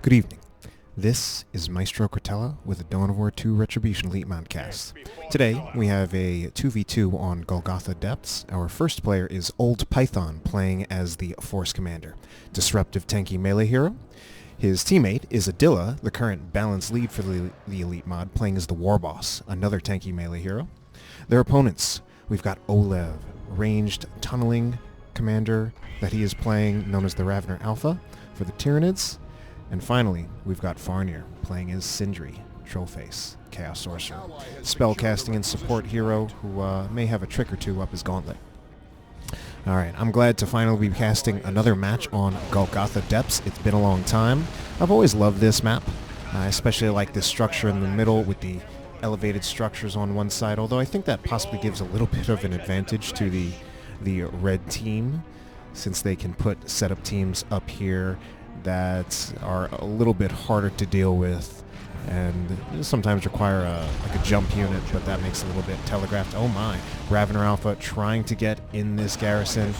Good evening. This is Maestro Cortella with the Dawn of War 2 Retribution Elite Mountcast. Today, we have a 2v2 on Golgotha Depths. Our first player is Old Python, playing as the Force Commander, disruptive tanky melee hero. His teammate is Adila, the current balance lead for the Elite mod, playing as the Warboss, another tanky melee hero. Their opponents, we've got oLev, ranged tunneling commander that he is playing, known as the Warhammer Alpha, for the Tyranids. And finally, we've got Farnir, playing as Sindri, Trollface, Chaos Sorcerer, spellcasting and support hero who may have a trick or two up his gauntlet. Alright, I'm glad to finally be casting another match on Golgotha Depths. It's been a long time. I've always loved this map. I especially like this structure in the middle with the elevated structures on one side, although I think that possibly gives a little bit of an advantage to the red team, since they can put setup teams up here that are a little bit harder to deal with and sometimes require a jump unit, but that makes it a little bit telegraphed. Oh my, Warhammer Alpha trying to get in this garrison.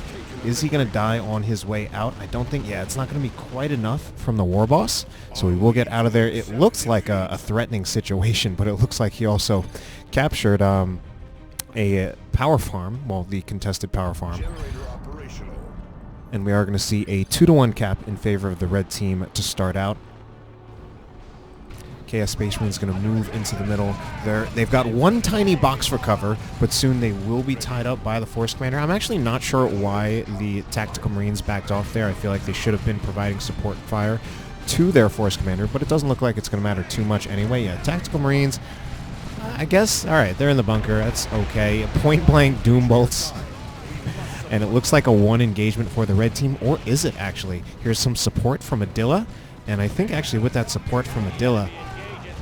Is he going to die on his way out? I don't think, it's not going to be quite enough from the Warboss, so he will get out of there. It looks like a threatening situation, but it looks like he also captured a power farm, well, the contested power farm. And we are going to see a 2-to-1 cap in favor of the red team to start out. Chaos Space Marine is going to move into the middle. They've got one tiny box for cover, but soon they will be tied up by the Force Commander. I'm actually not sure why the Tactical Marines backed off there. I feel like they should have been providing support fire to their Force Commander, but it doesn't look like it's going to matter too much anyway. Yeah, Tactical Marines, I guess, alright, they're in the bunker. That's okay. Point-blank Doom Bolts. And it looks like a one engagement for the red team, or is it actually? Here's some support from Adila, and I think actually with that support from Adila,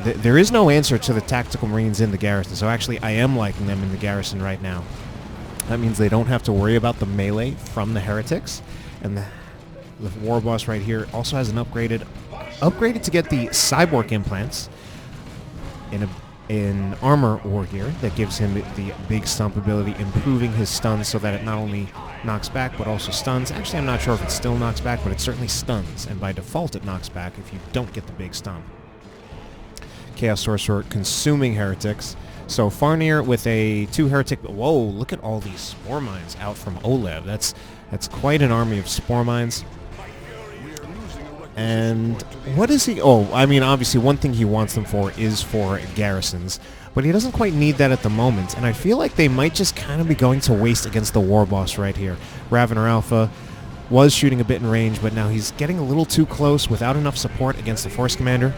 there is no answer to the Tactical Marines in the garrison, so actually I am liking them in the garrison right now. That means they don't have to worry about the melee from the heretics, and the Warboss right here also has an upgraded to get the cyborg implants in armor war gear that gives him the big stomp ability, improving his stuns so that it not only knocks back but also stuns. Actually, I'm not sure if it still knocks back, but it certainly stuns, and by default it knocks back if you don't get the big stomp. Chaos Sorcerer consuming heretics. So Farnir with a 2 heretic. Whoa, look at all these spore mines out from oLev. That's quite an army of spore mines. And what is he? Oh, I mean, obviously one thing he wants them for is for garrisons, but he doesn't quite need that at the moment, and I feel like they might just kind of be going to waste against the Warboss right here. Warhammer Alpha was shooting a bit in range, but now he's getting a little too close without enough support against the Force Commander.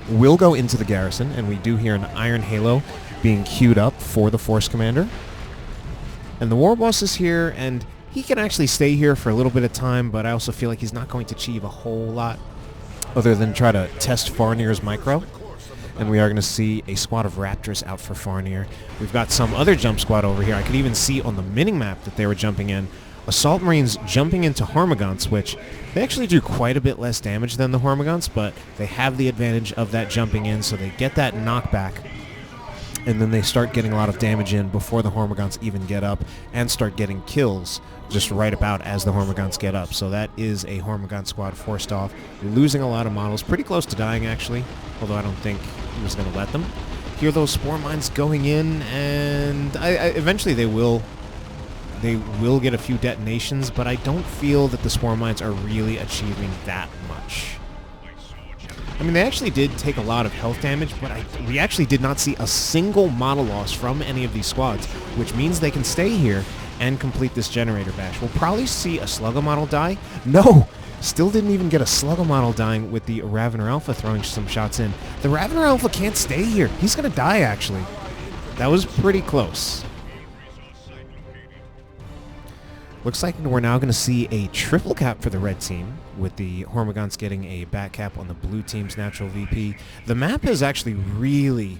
Will go into the garrison, and we do hear an Iron Halo being queued up for the Force Commander. And the Warboss is here, and he can actually stay here for a little bit of time, but I also feel like he's not going to achieve a whole lot other than try to test Farnir's micro. And we are going to see a squad of Raptors out for Farnir. We've got some other jump squad over here. I could even see on the mini-map that they were jumping in. Assault Marines jumping into Hormagaunts, which they actually do quite a bit less damage than the Hormagaunts, but they have the advantage of that jumping in, so they get that knockback. And then they start getting a lot of damage in before the Hormagaunts even get up, and start getting kills just right about as the Hormagaunts get up. So that is a Hormagaunt squad forced off, losing a lot of models, pretty close to dying actually, although I don't think he was going to let them. Hear those spore mines going in, and eventually they will get a few detonations, but I don't feel that the spore mines are really achieving that much. I mean, they actually did take a lot of health damage, but we actually did not see a single model loss from any of these squads, which means they can stay here and complete this generator bash. We'll probably see a Sluggo model die. No! Still didn't even get a Sluggo model dying with the Warhammer Alpha throwing some shots in. The Warhammer Alpha can't stay here. He's going to die, actually. That was pretty close. Looks like we're now going to see a triple cap for the red team, with the Hormagaunts getting a back cap on the blue team's natural VP. The map has actually really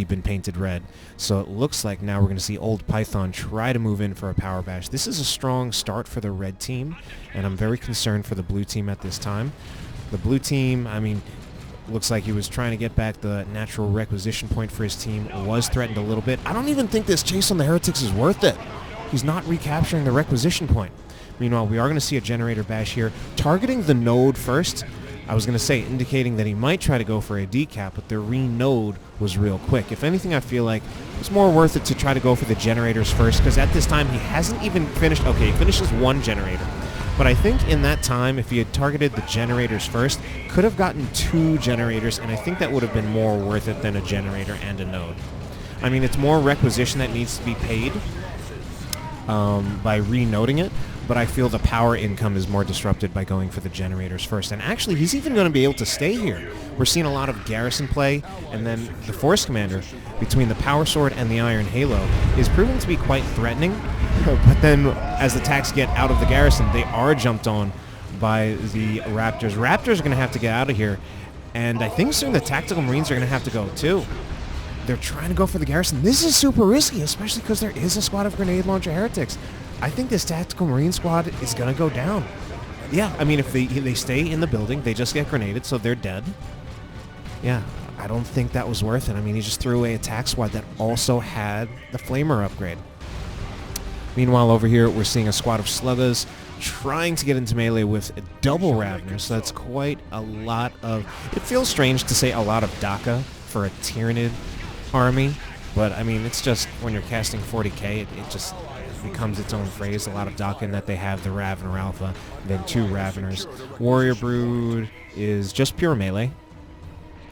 been painted red, so it looks like now we're going to see Old Python try to move in for a power bash. This is a strong start for the red team, and I'm very concerned for the blue team at this time. The blue team, I mean, looks like he was trying to get back the natural requisition point for his team, was threatened a little bit. I don't even think this chase on the heretics is worth it. He's not recapturing the requisition point. Meanwhile, we are going to see a generator bash here, targeting the node first. I was going to say, indicating that he might try to go for a decap, but the re-node was real quick. If anything, I feel like it's more worth it to try to go for the generators first, because at this time he hasn't even finished. Okay, he finishes one generator. But I think in that time, if he had targeted the generators first, could have gotten 2 generators, and I think that would have been more worth it than a generator and a node. I mean, it's more requisition that needs to be paid by re-noding it, but I feel the power income is more disrupted by going for the generators first. And actually, he's even going to be able to stay here. We're seeing a lot of garrison play, and then the Force Commander, between the Power Sword and the Iron Halo, is proving to be quite threatening. But then, as the attacks get out of the garrison, they are jumped on by the Raptors. Raptors are going to have to get out of here, and I think soon the Tactical Marines are going to have to go, too. They're trying to go for the garrison. This is super risky, especially because there is a squad of grenade launcher heretics. I think this Tactical Marine squad is going to go down. Yeah, I mean, if they stay in the building, they just get grenaded, so they're dead. Yeah, I don't think that was worth it. I mean, he just threw away a attack squad that also had the Flamer upgrade. Meanwhile, over here, we're seeing a squad of Sluggas trying to get into melee with a double Raveners, so that's quite a lot of... It feels strange to say a lot of DACA for a Tyranid army, but I mean, it's just when you're casting 40k, it just becomes its own phrase. A lot of DACA in that they have the Ravener Alpha, then 2 Raveners. Warrior Brood is just pure melee.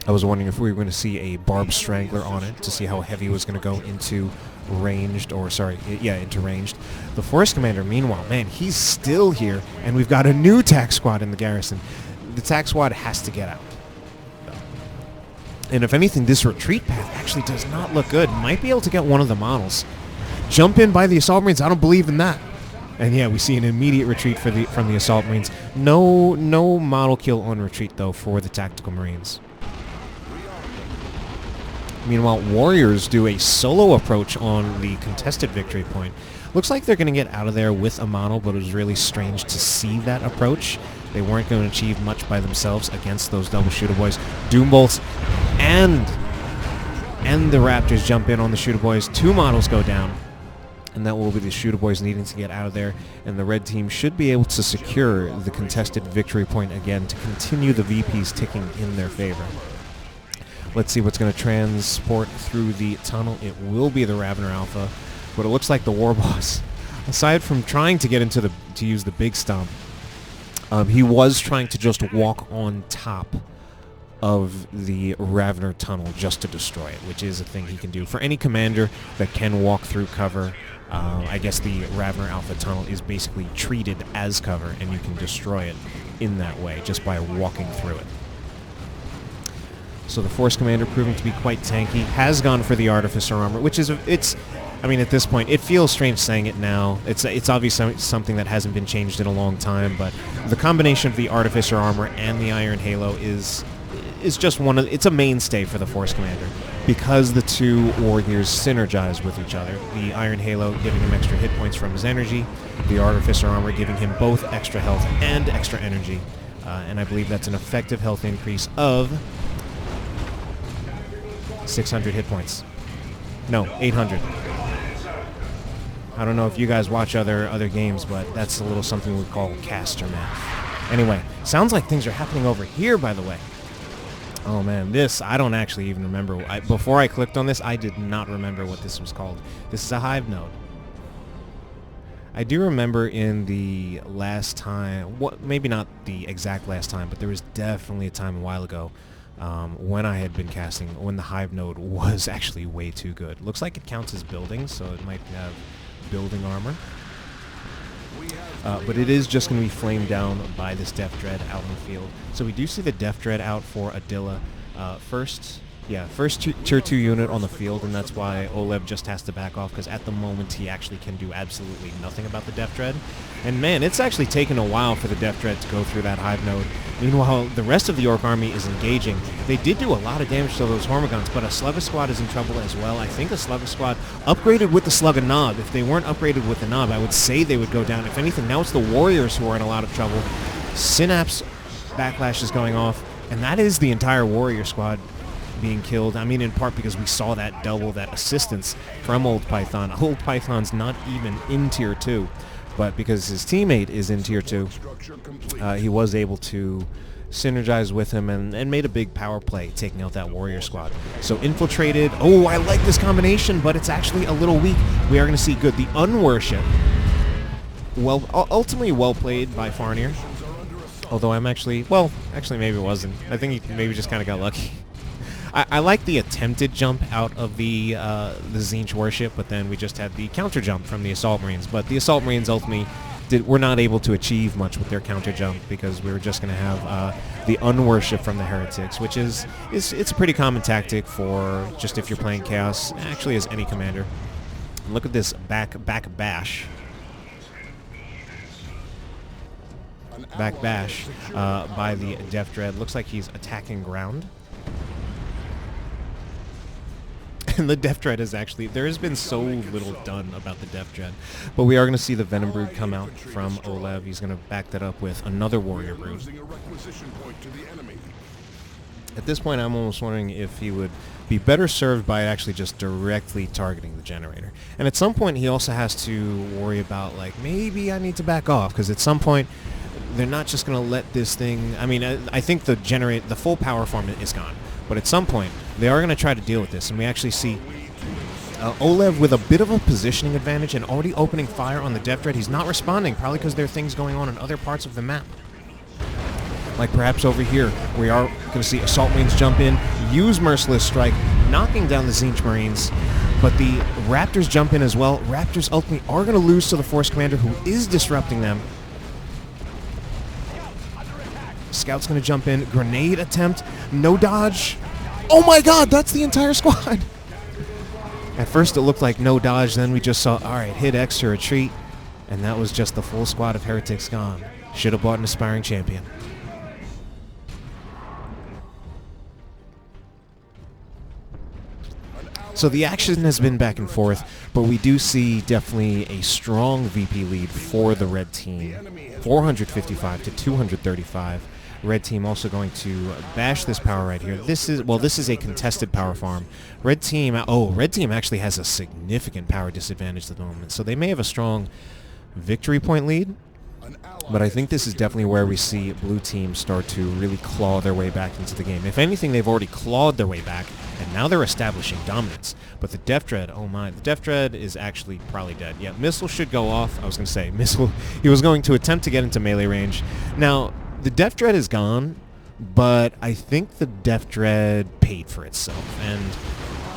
I was wondering if we were going to see a Barb Strangler on it to see how heavy it was going to go into ranged, or sorry, yeah, into ranged. The Force Commander, meanwhile, man, he's still here, and we've got a new tac squad in the garrison. The tac squad has to get out. And if anything, this retreat path actually does not look good. Might be able to get one of the models. Jump in by the Assault Marines, I don't believe in that. And yeah, we see an immediate retreat from the Assault Marines. No model kill on retreat, though, for the Tactical Marines. Meanwhile, Warriors do a solo approach on the contested victory point. Looks like they're going to get out of there with a model, but it was really strange to see that approach. They weren't going to achieve much by themselves against those double shooter boys. Doombolts and the Raptors jump in on the shooter boys. 2 models go down, and that will be the shooter boys needing to get out of there. And the red team should be able to secure the contested victory point again to continue the VPs ticking in their favor. Let's see what's going to transport through the tunnel. It will be the Ravener Alpha, but it looks like the Warboss, aside from trying to get into to use the big stomp, he was trying to just walk on top of the Ravener tunnel just to destroy it, which is a thing he can do. For any commander that can walk through cover, I guess the Ravener Alpha tunnel is basically treated as cover, and you can destroy it in that way just by walking through it. So the Force Commander, proving to be quite tanky, has gone for the Artificer Armor, which is, I mean, at this point, it feels strange saying it now. It's obviously something that hasn't been changed in a long time, but the combination of the Artificer Armor and the Iron Halo is just it's a mainstay for the Force Commander, because the 2 warriors synergize with each other. The Iron Halo giving him extra hit points from his energy, the Artificer Armor giving him both extra health and extra energy, and I believe that's an effective health increase of 600 hit points. No, 800. I don't know if you guys watch other games, but that's a little something we call caster math. Anyway, sounds like things are happening over here, by the way. Oh man, this, I don't actually even remember. Before I clicked on this, I did not remember what this was called. This is a hive node. I do remember in the last time, maybe not the exact last time, but there was definitely a time a while ago when I had been casting, when the hive node was actually way too good. Looks like it counts as buildings, so it might have building armor. But it is just going to be flamed down by this Death Dread out in the field. So we do see the Death Dread out for Adila. First tier 2 unit on the field, and that's why oLev just has to back off, because at the moment he actually can do absolutely nothing about the Death Dread. And man, it's actually taken a while for the Death Dread to go through that hive node. Meanwhile, the rest of the Orc army is engaging. They did do a lot of damage to those Hormigons, but a Slugga squad is in trouble as well. I think a Slugga squad upgraded with the Slugga Knob. If they weren't upgraded with the Knob, I would say they would go down. If anything, now it's the Warriors who are in a lot of trouble. Synapse backlash is going off, and that is the entire Warrior squad being killed. I mean, in part because we saw that double, that assistance from Old Python. Old Python's not even in tier 2, but because his teammate is in tier 2, he was able to synergized with him and made a big power play, taking out that warrior squad. So infiltrated. Oh, I like this combination, but it's actually a little weak. We are going to see good. The unworship. Well, ultimately well played by Farnir. Although I'm actually maybe it wasn't. I think he maybe just kind of got lucky. I like the attempted jump out of the Tzeentch worship, but then we just had the counter jump from the Assault Marines. But the Assault Marines ultimately were not able to achieve much with their counter jump because we were just going to have the unworship from the heretics, which it's a pretty common tactic for just if you're playing Chaos, actually as any commander. And look at this back bash. Back bash by the Death Dread. Looks like he's attacking ground. And the Death Dread is actually, there has been so little done about the Death Dread. But we are going to see the Venom Brood come out from oLev. He's going to back that up with another Warrior Brood. At this point, I'm almost wondering if he would be better served by actually just directly targeting the generator. And at some point, he also has to worry about, like, maybe I need to back off, because at some point, they're not just going to let this thing... I mean, I think the full power farm is gone. But at some point, they are going to try to deal with this. And we actually see oLev with a bit of a positioning advantage and already opening fire on the Death Dread. He's not responding, probably because there are things going on in other parts of the map. Like perhaps over here, we are going to see Assault Marines jump in, use Merciless Strike, knocking down the Tzeentch Marines. But the Raptors jump in as well. Raptors ultimately are going to lose to the Force Commander, who is disrupting them. Scout's going to jump in. Grenade attempt. No dodge. Oh my god, that's the entire squad. At first it looked like no dodge, then we just saw, alright, hit X to retreat. And that was just the full squad of heretics gone. Should have bought an aspiring champion. So the action has been back and forth, but we do see definitely a strong VP lead for the red team. 455 to 235. Red team also going to bash this power right here. This is a contested power farm. Red team actually has a significant power disadvantage at the moment, so they may have a strong victory point lead. But I think this is definitely where we see blue team start to really claw their way back into the game. If anything, they've already clawed their way back, and now they're establishing dominance. But the Death Dread, oh my, the Death Dread is actually probably dead. Yeah, missile should go off. I was going to say, missile, he was going to attempt to get into melee range. Now, the Death Dread is gone, but I think the Death Dread paid for itself. And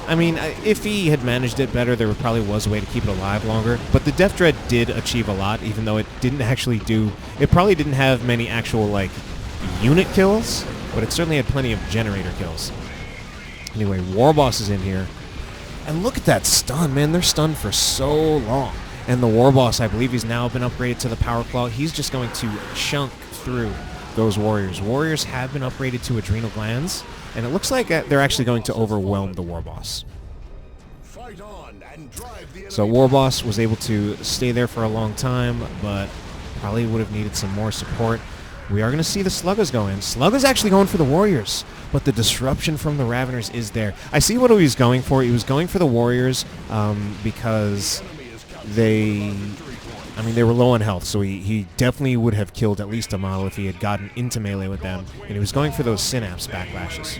I mean, if he had managed it better, there probably was a way to keep it alive longer. But the Death Dread did achieve a lot, even though it didn't actually do... It probably didn't have many actual, like, unit kills, but it certainly had plenty of generator kills. Anyway, Warboss is in here. And look at that stun, man. They're stunned for so long. And the Warboss, I believe he's now been upgraded to the Power Claw. He's just going to chunk through those warriors. Warriors have been upgraded to Adrenal Glands. And it looks like they're actually going to overwhelm the Warboss. So Warboss was able to stay there for a long time, but probably would have needed some more support. We are going to see the Sluggers go in. Sluggers actually going for the Warriors, but the disruption from the Raveners is there. I see what he was going for. He was going for the Warriors because they were low on health, so he definitely would have killed at least a model if he had gotten into melee with them, and he was going for those Synapse backlashes.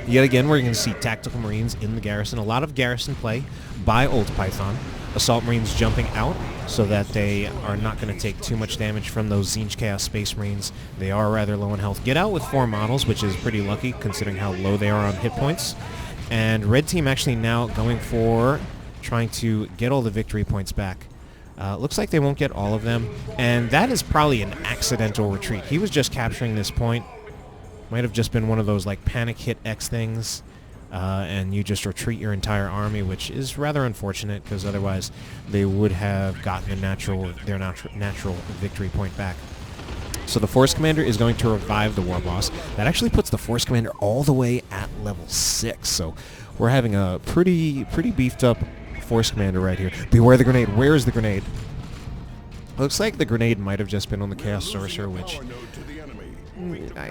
Yet again, we're going to see Tactical Marines in the garrison. A lot of garrison play by Old Python. Assault Marines jumping out so that they are not going to take too much damage from those Tzeentch Chaos Space Marines. They are rather low on health. Get out with 4 models, which is pretty lucky considering how low they are on hit points. And Red Team actually now going for trying to get all the victory points back. Looks like they won't get all of them, and that is probably an accidental retreat. He was just capturing this point. Might have just been one of those like panic hit X things, and you just retreat your entire army, which is rather unfortunate because otherwise they would have gotten their natural victory point back. So the Force Commander is going to revive the Warboss. That actually puts the Force Commander all the way at level 6. So we're having a pretty beefed up Force Commander right here. Beware the grenade. Where is the grenade? Looks like the grenade might have just been on the Chaos Sorcerer, which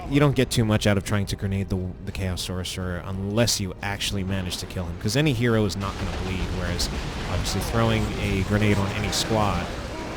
you don't get too much out of trying to grenade the Chaos Sorcerer unless you actually manage to kill him, because any hero is not going to bleed, whereas obviously throwing a grenade on any squad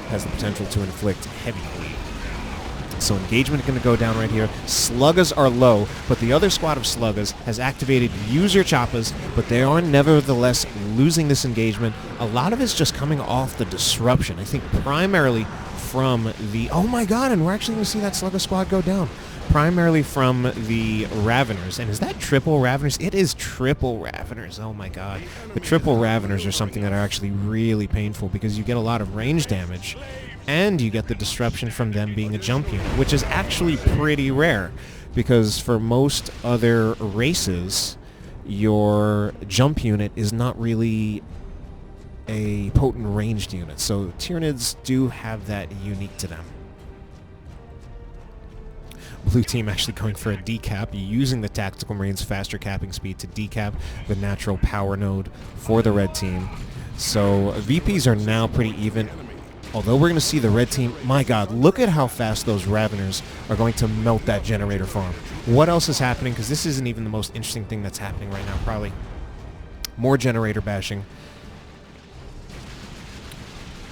has the potential to inflict heavy bleed. So engagement going to go down right here. Sluggers are low, but the other squad of Sluggers has activated user choppers, but they are nevertheless losing this engagement. A lot of it's just coming off the disruption. I think primarily from the... Oh my god, and we're actually going to see that Slugger squad go down. Primarily from the Raveners. And is that triple Raveners? It is triple Raveners. Oh my god. The triple Raveners are something that are actually really painful because you get a lot of range damage and you get the disruption from them being a jump unit, which is actually pretty rare because for most other races, your jump unit is not really a potent ranged unit. So Tyranids do have that unique to them. Blue team actually going for a decap, using the Tactical Marine's faster capping speed to decap the natural power node for the red team. So VPs are now pretty even. Although we're going to see the red team, my god, look at how fast those Raveners are going to melt that generator farm. What else is happening? Because this isn't even the most interesting thing that's happening right now, probably. More generator bashing.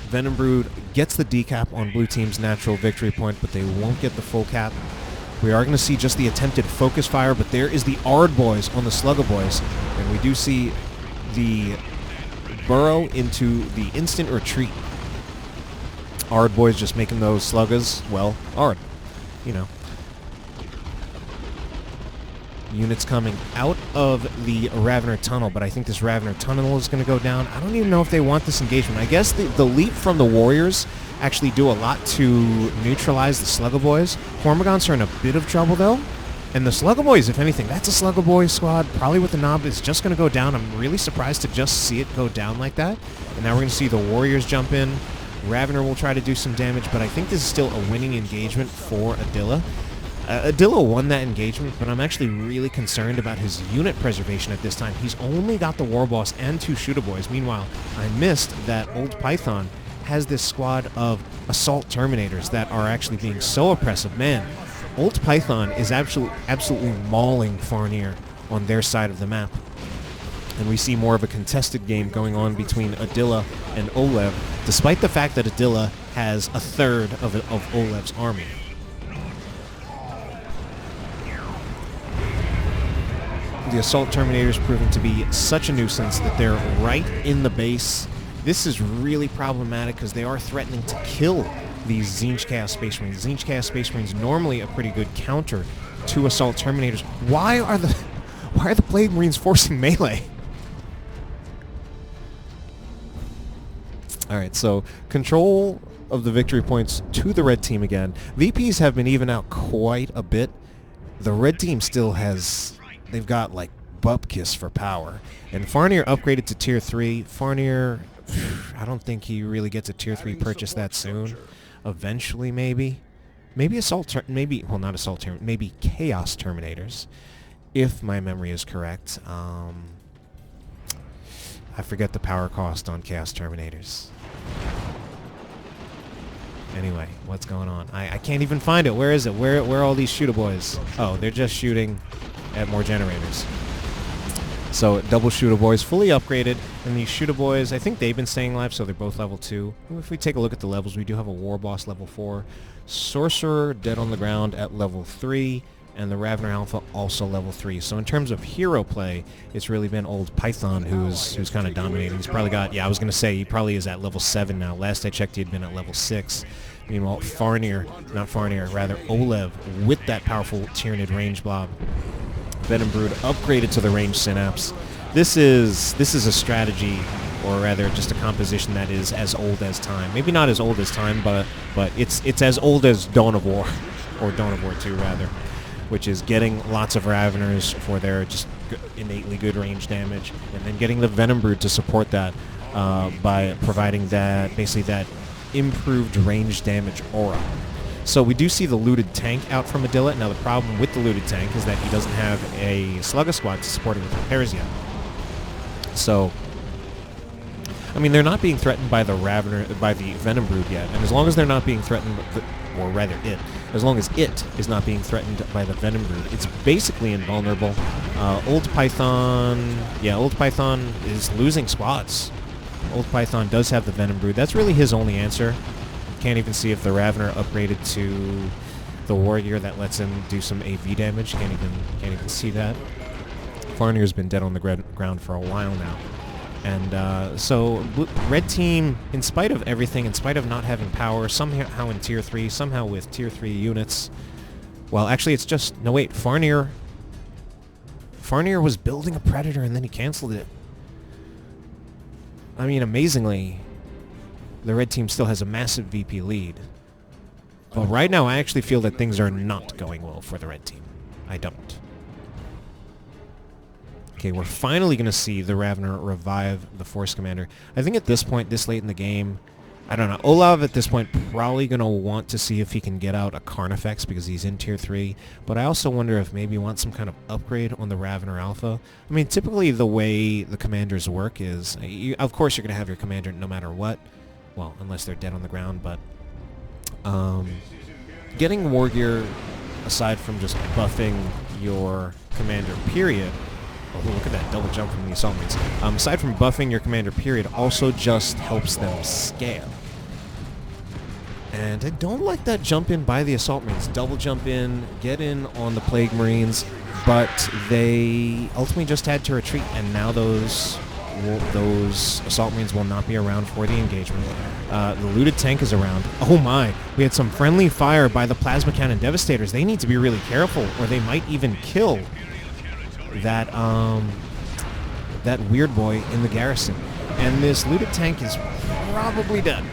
Venom Brood gets the decap on blue team's natural victory point, but they won't get the full cap. We are going to see just the attempted focus fire, but there is the Ard boys on the Slugger boys, and we do see the burrow into the instant retreat. Ard boys just making those Sluggers, well, Ard, you know. Units coming out of the Ravener tunnel, but I think this Ravener tunnel is going to go down. I don't even know if they want this engagement. I guess the leap from the Warriors actually do a lot to neutralize the Slugger boys. Hormagaunts are in a bit of trouble, though. And the Slugger boys, if anything, that's a Slugger boy squad, probably with the knob. It's just going to go down. I'm really surprised to just see it go down like that. And now we're going to see the Warriors jump in. Ravener will try to do some damage, but I think this is still a winning engagement for Adila. Adila won that engagement, but I'm actually really concerned about his unit preservation at this time. He's only got the Warboss and 2 Shooter Boys. Meanwhile, I missed that Old Python has this squad of Assault Terminators that are actually being so oppressive. Man, Old Python is absolutely mauling Farnir on their side of the map. And we see more of a contested game going on between Adila and oLev, despite the fact that Adila has a third of oLev's army. The Assault Terminators proving to be such a nuisance that they're right in the base. This is really problematic because they are threatening to kill these Tzeentch Chaos Space Marines. Tzeentch Chaos Space Marines normally a pretty good counter to Assault Terminators. Why are the Blade Marines forcing melee? Alright, so control of the victory points to the red team again. VPs have been even out quite a bit. The red team still has... They've got, like, Bupkis for power. And Farnir upgraded to Tier 3. Farnir, I don't think he really gets a Tier 3 purchase that soon. Eventually, maybe. Maybe well, not Assault Terminators, maybe Chaos Terminators, if my memory is correct. I forget the power cost on Chaos Terminators. Anyway, what's going on? I can't even find it. Where is it? Where are all these Shooter Boys? Oh, they're just shooting at more generators. So double Shooter Boys fully upgraded, and these Shooter Boys, I think they've been staying alive, so they're both level 2. If we take a look at the levels, we do have a Warboss level 4, Sorcerer dead on the ground at level 3, and the Ravener Alpha also level 3. So in terms of hero play, it's really been Old Python who's kind of dominating. He's probably got, I was going to say, he probably is at level 7 now. Last I checked, he had been at level 6. Meanwhile, rather oLev with that powerful Tyranid range blob. Venom Brood upgraded to the range synapse. This is a strategy, or rather just a composition that is as old as time. Maybe not as old as time, but it's as old as Dawn of War, or Dawn of War 2 rather, which is getting lots of Raveners for their just innately good range damage, and then getting the Venom Brood to support that by providing that improved range damage aura. So we do see the looted tank out from Adila. Now the problem with the looted tank is that he doesn't have a Slugger squad to support him with repairs yet. So, I mean, they're not being threatened by the Venom Brood yet, and as long as they're not being threatened, as long as it is not being threatened by the Venom Brood, it's basically invulnerable. Old Python is losing squads. Old Python does have the Venom Brood. That's really his only answer. Can't even see if the Ravener upgraded to the Warrior that lets him do some AV damage. Can't even see that. Farnir's been dead on the ground for a while now. And so red team, in spite of everything, in spite of not having power, somehow in tier 3, somehow with tier 3 units. Well, actually it's just, no wait, Farnir was building a Predator and then he canceled it. I mean, amazingly, the red team still has a massive VP lead. But right now I actually feel that things are not going well for the red team. I don't. Okay, we're finally going to see the Ravener revive the Force Commander. I think at this point, this late in the game, I don't know. oLev at this point probably going to want to see if he can get out a Carnifex because he's in tier 3. But I also wonder if maybe he wants some kind of upgrade on the Ravener Alpha. I mean, typically the way the commanders work is, of course you're going to have your commander no matter what. Well, unless they're dead on the ground, but getting War Gear, aside from just buffing your commander period, oh, look at that double jump from the Assault Marines. Aside from buffing your commander period, also just helps them scale. And I don't like that jump in by the Assault Marines. Double jump in, get in on the Plague Marines, but they ultimately just had to retreat, and now those Assault Marines will not be around for the engagement. The looted tank is around. Oh my, we had some friendly fire by the Plasma Cannon Devastators. They need to be really careful, or they might even kill that that weird boy in the garrison. And this looted tank is probably dead.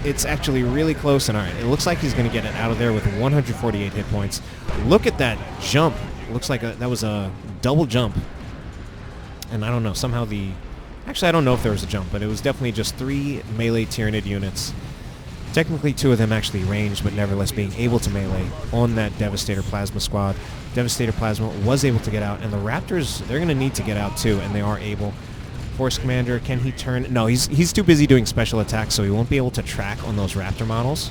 It's actually really close, and alright, it looks like he's going to get it out of there with 148 hit points. Look at that jump. Looks like that was a double jump. And I don't know, somehow actually I don't know if there was a jump, but it was definitely just 3 melee Tyranid units. Technically 2 of them actually ranged, but nevertheless being able to melee on that Devastator Plasma squad. Devastator Plasma was able to get out, and the Raptors, they're going to need to get out too, and they are able. Force Commander, can he turn? No, he's too busy doing special attacks, so he won't be able to track on those Raptor models.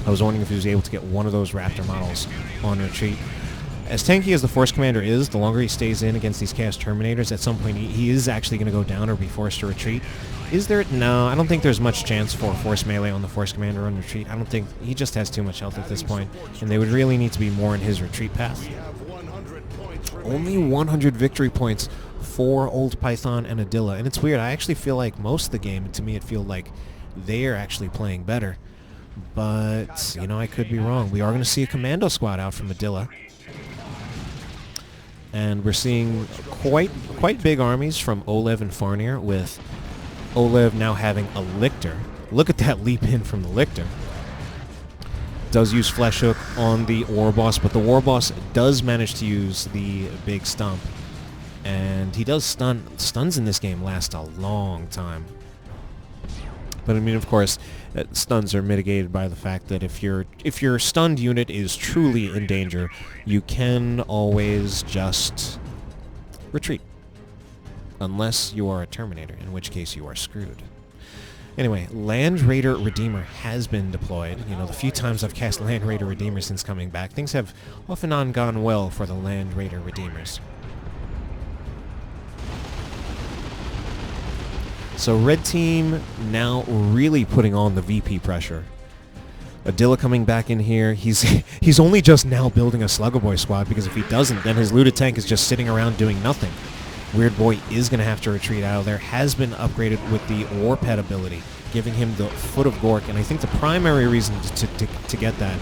I was wondering if he was able to get one of those Raptor models on retreat. As tanky as the Force Commander is, the longer he stays in against these Chaos Terminators, at some point he is actually going to go down or be forced to retreat. Is there? No, I don't think there's much chance for Force Melee on the Force Commander on retreat. I don't think, he just has too much health at this point, and they would really need to be more in his retreat path. Only 100 victory points for Old Python and Adila, and it's weird. I actually feel like most of the game, to me, it feels like they're actually playing better. But, you know, I could be wrong. We are going to see a Commando squad out from Adila. And we're seeing quite big armies from oLev and Farnir, with oLev now having a Lictor. Look at that leap in from the Lictor. Does use Flesh Hook on the Warboss, but the Warboss does manage to use the big stump. And he does stun. Stuns in this game last a long time. But I mean, of course, stuns are mitigated by the fact that if your stunned unit is truly in danger, you can always just retreat. Unless you are a Terminator, in which case you are screwed. Anyway, Land Raider Redeemer has been deployed. You know, the few times I've cast Land Raider Redeemer since coming back, things have off and on gone well for the Land Raider Redeemers. So Red Team now really putting on the VP pressure. Adila coming back in here. He's only just now building a Slugger Boy squad, because if he doesn't, then his looted tank is just sitting around doing nothing. Weird Boy is going to have to retreat out of there. Has been upgraded with the War Pet ability, giving him the Foot of Gork, and I think the primary reason to get that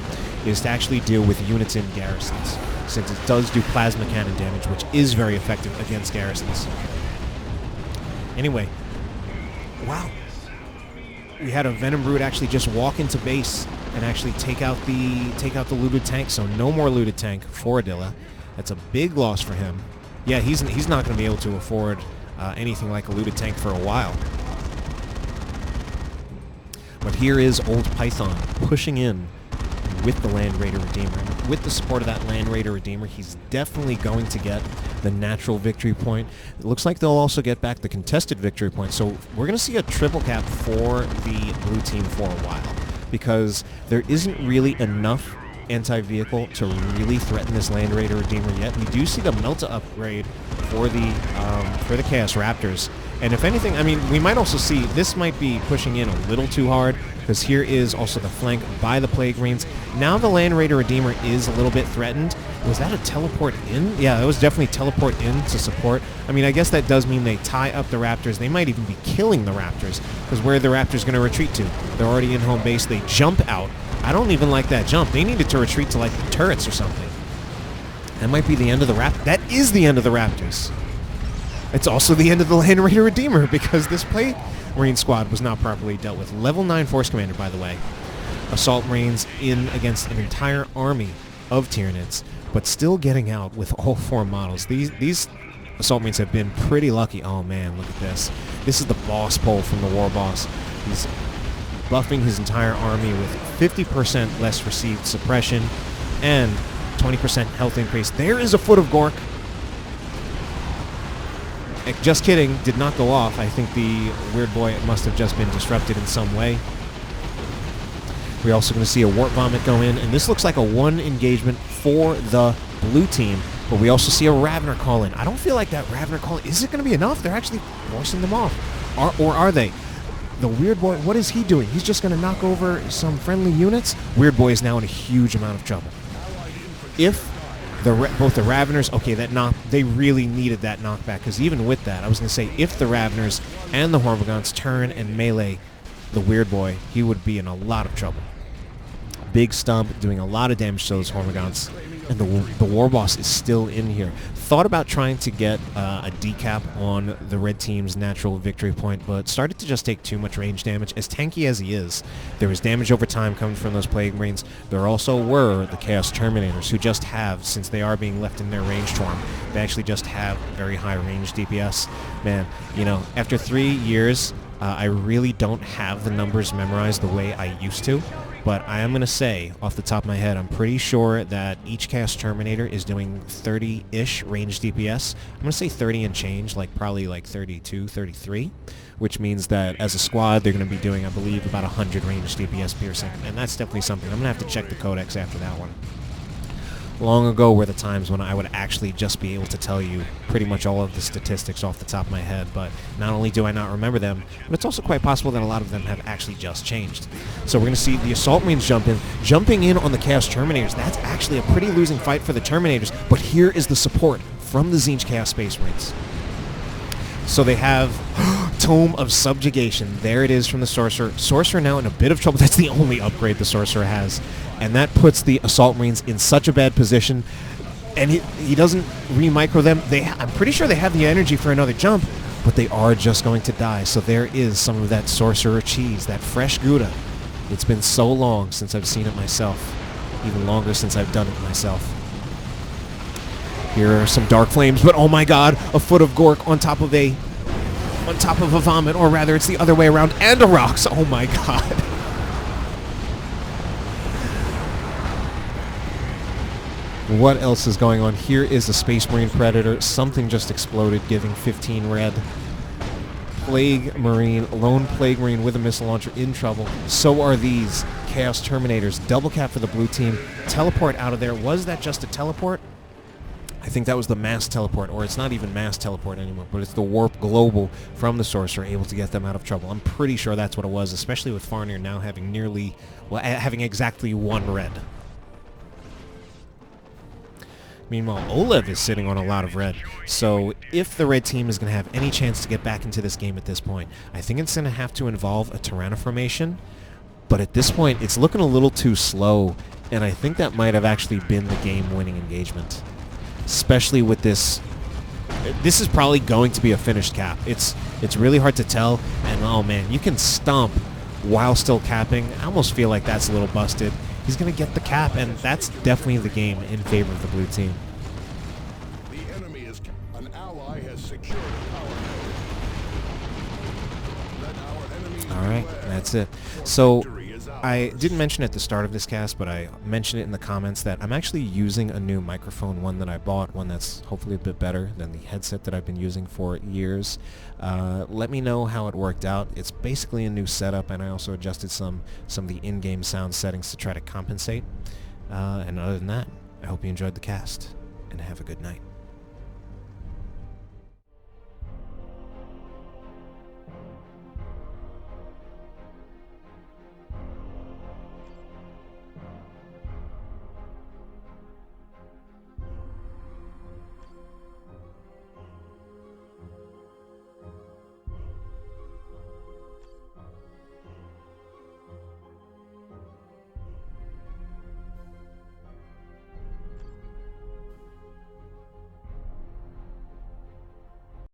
is to actually deal with units in garrisons, since it does do plasma cannon damage, which is very effective against garrisons. Anyway, wow. We had a Venom Brood actually just walk into base and actually take out the looted tank, so no more looted tank for Adila. That's a big loss for him. Yeah, he's not going to be able to afford anything like a looted tank for a while. But here is Old Python pushing in with the Land Raider Redeemer. And with the support of that Land Raider Redeemer, he's definitely going to get the natural victory point. It looks like they'll also get back the contested victory point. So we're going to see a triple cap for the blue team for a while, because there isn't really enough anti-vehicle to really threaten this Land Raider Redeemer yet. We do see the Melta upgrade for the Chaos Raptors. And if anything, I mean, we might also see, this might be pushing in a little too hard, because here is also the flank by the Plague Marines. Now the Land Raider Redeemer is a little bit threatened. Was that a teleport in? Yeah, it was definitely teleport in to support. I mean, I guess that does mean they tie up the Raptors. They might even be killing the Raptors, because where are the Raptors going to retreat to? They're already in home base. They jump out. I don't even like that jump. They needed to retreat to, like, the turrets or something. That might be the end of the Raptors. That is the end of the Raptors. It's also the end of the Land Raider Redeemer, because this Plague Marine squad was not properly dealt with. Level 9 Force Commander, by the way. Assault Marines in against an entire army of Tyranids, but still getting out with all 4 models. These Assault Marines have been pretty lucky. Oh man, look at this. This is the boss pull from the Warboss. He's buffing his entire army with 50% less received suppression and 20% health increase. There is a Foot of Gork. Just kidding, did not go off. I think the weird boy must have just been disrupted in some way. We're also going to see a Warp Vomit go in, and this looks like a 1 engagement for the blue team, but we also see a Ravener call in. I don't feel like that Ravener call, is it going to be enough? They're actually forcing them off. Or are they? The weird boy, what is he doing? He's just going to knock over some friendly units? Weird boy is now in a huge amount of trouble. If both the Raveners, okay, they really needed that knockback, because even with that, I was going to say, if the Raveners and the Hormagaunts turn and melee the weird boy, he would be in a lot of trouble. Big stump, doing a lot of damage to those Hormagaunts, and the Warboss is still in here. Thought about trying to get a decap on the red team's natural victory point, but started to just take too much range damage. As tanky as he is, there was damage over time coming from those Plague Marines. There also were the Chaos Terminators, who just have, since they are being left in their ranged form, they actually just have very high range DPS. Man, you know, after 3 years, I really don't have the numbers memorized the way I used to. But I am going to say, off the top of my head, I'm pretty sure that each Chaos Terminator is doing 30-ish range DPS. I'm going to say 30 and change, like probably like 32, 33, which means that as a squad, they're going to be doing, I believe, about 100 range DPS per second. And that's definitely something. I'm going to have to check the codex after that one. Long ago were the times when I would actually just be able to tell you pretty much all of the statistics off the top of my head, but not only do I not remember them, but it's also quite possible that a lot of them have actually just changed. So we're going to see the Assault Marines jumping in on the Chaos Terminators. That's actually a pretty losing fight for the Terminators, but here is the support from the Tzeentch Chaos Space Marines. So they have Tome of Subjugation. There it is from the Sorcerer. Sorcerer now in a bit of trouble. That's the only upgrade the Sorcerer has. And that puts the Assault Marines in such a bad position. And he doesn't re-micro them. I'm pretty sure they have the energy for another jump, but they are just going to die. So there is some of that Sorcerer cheese, that fresh Gouda. It's been so long since I've seen it myself. Even longer since I've done it myself. Here are some Dark Flames, but oh my god, a Foot of Gork on top of a vomit, or rather it's the other way around, and a Rocks. Oh my god. What else is going on? Here is a Space Marine Predator. Something just exploded, giving 15 red. Plague Marine, lone Plague Marine with a missile launcher in trouble. So are these Chaos Terminators. Double cap for the blue team. Teleport out of there. Was that just a teleport? I think that was the mass teleport, or it's not even mass teleport anymore, but it's the Warp Global from the Sorcerer able to get them out of trouble. I'm pretty sure that's what it was, especially with Farnir now having having exactly 1 red. Meanwhile, oLev is sitting on a lot of red, so if the red team is going to have any chance to get back into this game at this point, I think it's going to have to involve a Tyranno formation, but at this point, it's looking a little too slow, and I think that might have actually been the game-winning engagement. Especially with this is probably going to be a finished cap. It's really hard to tell, and oh man, you can stomp while still capping. I almost feel like that's a little busted. He's going to get the cap, and that's definitely the game in favor of the blue team. The enemy is an ally has secured power. Alright, that's it. So I didn't mention at the start of this cast, but I mentioned it in the comments that I'm actually using a new microphone, one that I bought, one that's hopefully a bit better than the headset that I've been using for years. Let me know how it worked out. It's basically a new setup, and I also adjusted some of the in-game sound settings to try to compensate. And other than that, I hope you enjoyed the cast, and have a good night.